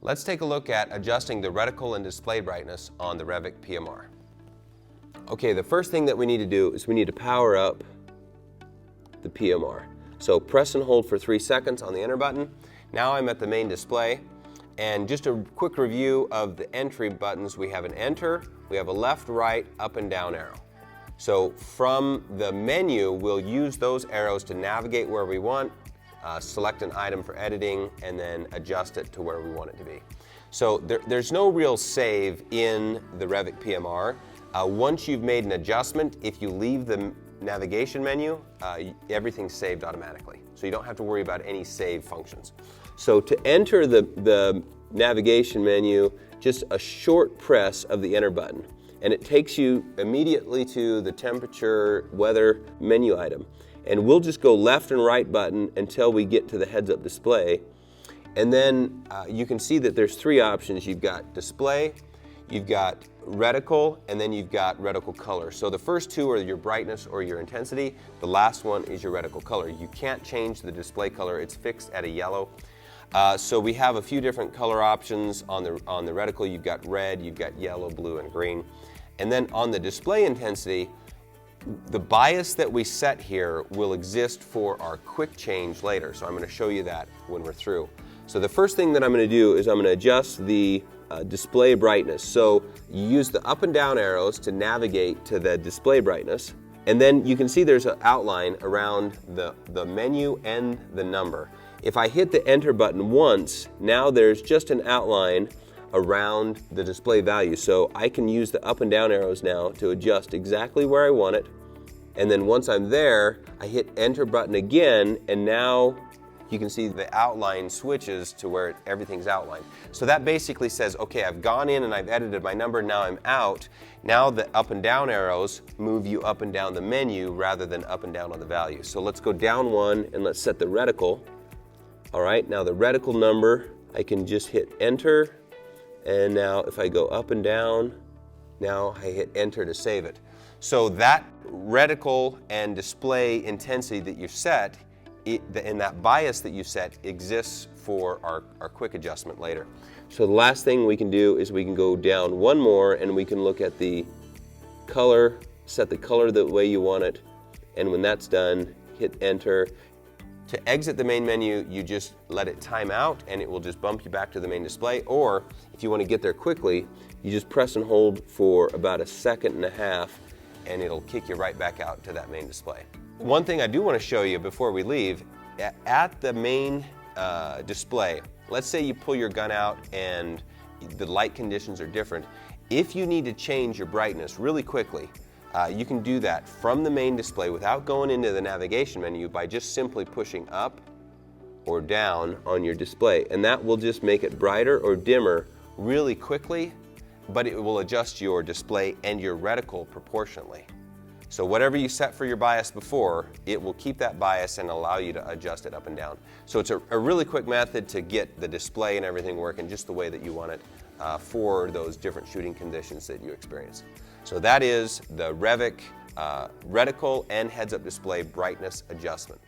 Let's take a look at adjusting the reticle and display brightness on the REVIC PMR. Okay, the first thing that we need to do is we need to power up the PMR. So press and hold for 3 seconds on the enter button. Now I'm at the main display, and just a quick review of the entry buttons. We have an enter, we have a left, right, up and down arrow. So from the menu, we'll use those arrows to navigate where we want, select an item for editing, and then adjust it to where we want it to be. So there's no real save in the REVIC PMR. Once you've made an adjustment, if you leave the navigation menu, everything's saved automatically. So you don't have to worry about any save functions. So to enter the navigation menu, just a short press of the enter button, and it takes you immediately to the temperature, weather menu item. And we'll just go left and right button until we get to the heads-up display. And then you can see that there's 3 options. You've got display, you've got reticle, and then you've got reticle color. So the first 2 are your brightness or your intensity. The last one is your reticle color. You can't change the display color. It's fixed at a yellow. So we have a few different color options on the reticle. You've got red, you've got yellow, blue, and green. And then on the display intensity, the bias that we set here will exist for our quick change later. So I'm going to show you that when we're through. So the first thing that I'm going to do is I'm going to adjust the display brightness. So you use the up and down arrows to navigate to the display brightness. And then you can see there's an outline around the menu and the number. If I hit the enter button once, now there's just an outline around the display value. So I can use the up and down arrows now to adjust exactly where I want it. And then once I'm there, I hit enter button again, and now you can see the outline switches to where everything's outlined. So that basically says, okay, I've gone in and I've edited my number, now I'm out. Now the up and down arrows move you up and down the menu rather than up and down on the value. So let's go down 1 and let's set the reticle. All right, now the reticle number, I can just hit enter. And now if I go up and down, now I hit enter to save it. So that reticle and display intensity that you've set, and that bias that you set exists for our quick adjustment later. So the last thing we can do is we can go down 1 more and we can look at the color, set the color the way you want it, and when that's done, hit enter. To exit the main menu, you just let it time out and it will just bump you back to the main display, or if you want to get there quickly, you just press and hold for about 1.5 seconds and it'll kick you right back out to that main display. One thing I do want to show you before we leave, at the main display, let's say you pull your gun out and the light conditions are different. If you need to change your brightness really quickly, you can do that from the main display without going into the navigation menu by just simply pushing up or down on your display. And that will just make it brighter or dimmer really quickly, but it will adjust your display and your reticle proportionately. So whatever you set for your bias before, it will keep that bias and allow you to adjust it up and down. So it's a really quick method to get the display and everything working just the way that you want it for those different shooting conditions that you experience. So that is the REVIC reticle and heads-up display brightness adjustment.